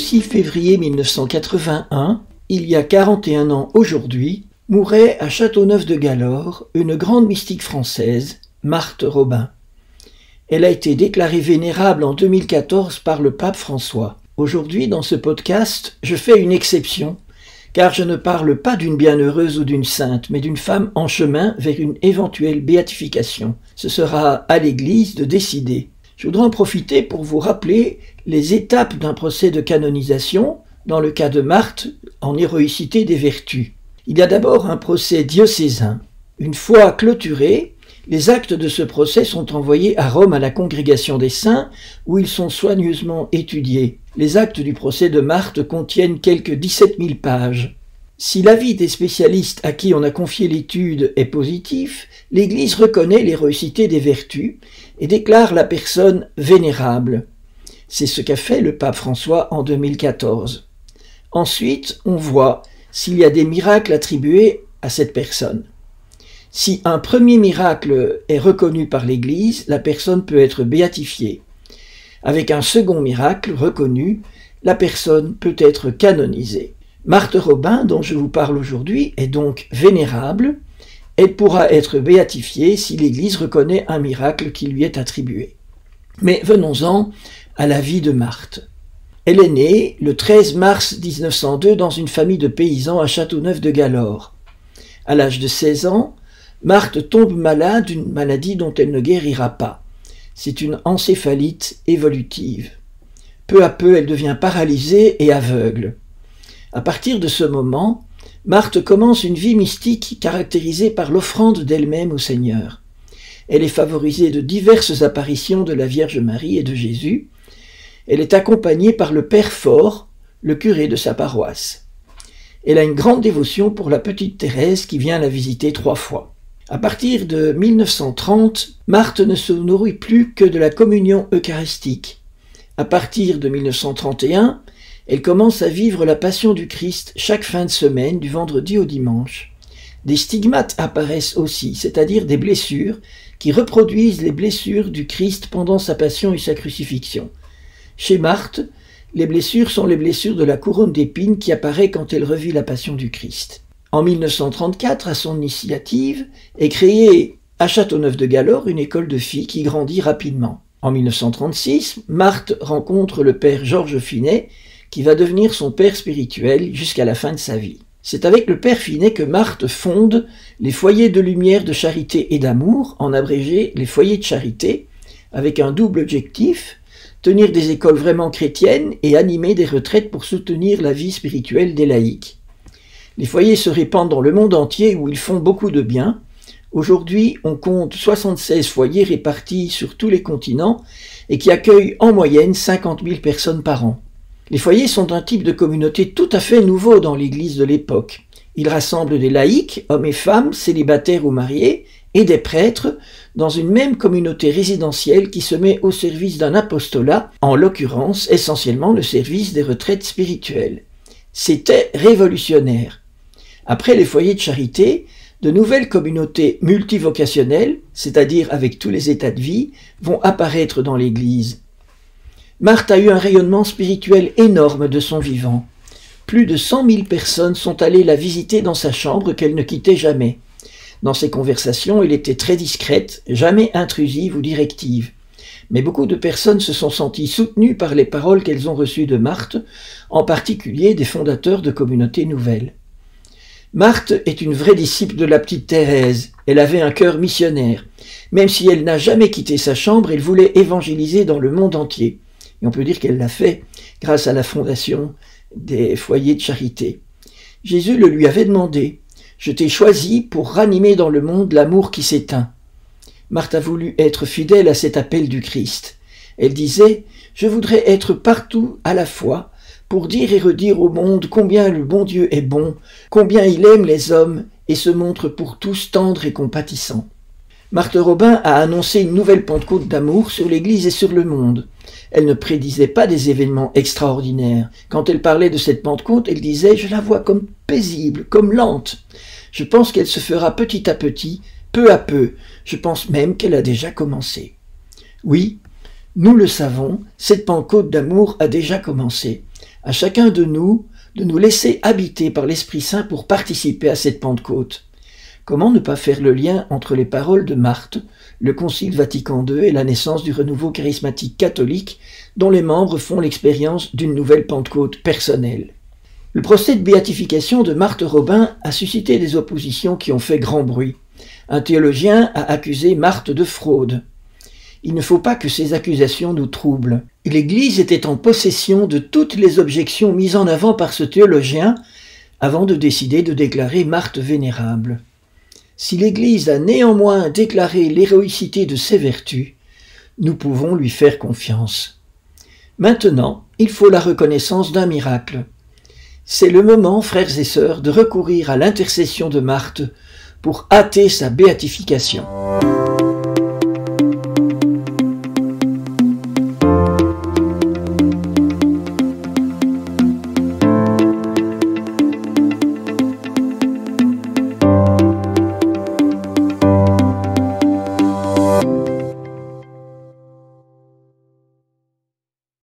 6 février 1981, il y a 41 ans aujourd'hui, mourait à Châteauneuf-de-Galor une grande mystique française, Marthe Robin. Elle a été déclarée vénérable en 2014 par le pape François. Aujourd'hui, dans ce podcast, je fais une exception, car je ne parle pas d'une bienheureuse ou d'une sainte, mais d'une femme en chemin vers une éventuelle béatification. Ce sera à l'Église de décider. Je voudrais en profiter pour vous rappeler les étapes d'un procès de canonisation, dans le cas de Marthe, en héroïcité des vertus. Il y a d'abord un procès diocésain. Une fois clôturé, les actes de ce procès sont envoyés à Rome à la Congrégation des Saints, où ils sont soigneusement étudiés. Les actes du procès de Marthe contiennent quelques 17 000 pages. Si l'avis des spécialistes à qui on a confié l'étude est positif, l'Église reconnaît l'héroïcité des vertus et déclare la personne vénérable. C'est ce qu'a fait le pape François en 2014. Ensuite, on voit s'il y a des miracles attribués à cette personne. Si un premier miracle est reconnu par l'Église, la personne peut être béatifiée. Avec un second miracle reconnu, la personne peut être canonisée. Marthe Robin, dont je vous parle aujourd'hui, est donc vénérable. Elle pourra être béatifiée si l'Église reconnaît un miracle qui lui est attribué. Mais venons-en à la vie de Marthe. Elle est née le 13 mars 1902 dans une famille de paysans à Châteauneuf-de-Galor. À l'âge de 16 ans, Marthe tombe malade d'une maladie dont elle ne guérira pas. C'est une encéphalite évolutive. Peu à peu, elle devient paralysée et aveugle. À partir de ce moment, Marthe commence une vie mystique caractérisée par l'offrande d'elle-même au Seigneur. Elle est favorisée de diverses apparitions de la Vierge Marie et de Jésus. Elle est accompagnée par le Père Fort, le curé de sa paroisse. Elle a une grande dévotion pour la petite Thérèse qui vient la visiter 3 fois. À partir de 1930, Marthe ne se nourrit plus que de la communion eucharistique. À partir de 1931, elle commence à vivre la Passion du Christ chaque fin de semaine, du vendredi au dimanche. Des stigmates apparaissent aussi, c'est-à-dire des blessures qui reproduisent les blessures du Christ pendant sa Passion et sa crucifixion. Chez Marthe, les blessures sont les blessures de la couronne d'épines qui apparaît quand elle revit la Passion du Christ. En 1934, à son initiative, est créée à Châteauneuf-de-Galor une école de filles qui grandit rapidement. En 1936, Marthe rencontre le père Georges Finet, qui va devenir son père spirituel jusqu'à la fin de sa vie. C'est avec le père Finet que Marthe fonde les foyers de lumière, de charité et d'amour, en abrégé les foyers de charité, avec un double objectif, tenir des écoles vraiment chrétiennes et animer des retraites pour soutenir la vie spirituelle des laïcs. Les foyers se répandent dans le monde entier où ils font beaucoup de bien. Aujourd'hui, on compte 76 foyers répartis sur tous les continents et qui accueillent en moyenne 50 000 personnes par an. Les foyers sont un type de communauté tout à fait nouveau dans l'Église de l'époque. Ils rassemblent des laïcs, hommes et femmes, célibataires ou mariés, et des prêtres, dans une même communauté résidentielle qui se met au service d'un apostolat, en l'occurrence essentiellement le service des retraites spirituelles. C'était révolutionnaire. Après les foyers de charité, de nouvelles communautés multivocationnelles, c'est-à-dire avec tous les états de vie, vont apparaître dans l'Église. Marthe a eu un rayonnement spirituel énorme de son vivant. Plus de 100 000 personnes sont allées la visiter dans sa chambre qu'elle ne quittait jamais. Dans ses conversations, elle était très discrète, jamais intrusive ou directive. Mais beaucoup de personnes se sont senties soutenues par les paroles qu'elles ont reçues de Marthe, en particulier des fondateurs de communautés nouvelles. Marthe est une vraie disciple de la petite Thérèse. Elle avait un cœur missionnaire. Même si elle n'a jamais quitté sa chambre, elle voulait évangéliser dans le monde entier. Et on peut dire qu'elle l'a fait grâce à la fondation des foyers de charité. Jésus le lui avait demandé. « Je t'ai choisi pour ranimer dans le monde l'amour qui s'éteint. » Marthe a voulu être fidèle à cet appel du Christ. Elle disait « Je voudrais être partout à la fois pour dire et redire au monde combien le bon Dieu est bon, combien il aime les hommes et se montre pour tous tendre et compatissant. » Marthe Robin a annoncé une nouvelle Pentecôte d'amour sur l'Église et sur le monde. Elle ne prédisait pas des événements extraordinaires. Quand elle parlait de cette Pentecôte, elle disait « Je la vois comme paisible, comme lente. Je pense qu'elle se fera petit à petit, peu à peu. Je pense même qu'elle a déjà commencé. » Oui, nous le savons, cette Pentecôte d'amour a déjà commencé. À chacun de nous laisser habiter par l'Esprit Saint pour participer à cette Pentecôte. Comment ne pas faire le lien entre les paroles de Marthe, le Concile Vatican II et la naissance du renouveau charismatique catholique dont les membres font l'expérience d'une nouvelle Pentecôte personnelle? Le procès de béatification de Marthe Robin a suscité des oppositions qui ont fait grand bruit. Un théologien a accusé Marthe de fraude. Il ne faut pas que ces accusations nous troublent. L'Église était en possession de toutes les objections mises en avant par ce théologien avant de décider de déclarer Marthe vénérable. Si l'Église a néanmoins déclaré l'héroïcité de ses vertus, nous pouvons lui faire confiance. Maintenant, il faut la reconnaissance d'un miracle. C'est le moment, frères et sœurs, de recourir à l'intercession de Marthe pour hâter sa béatification.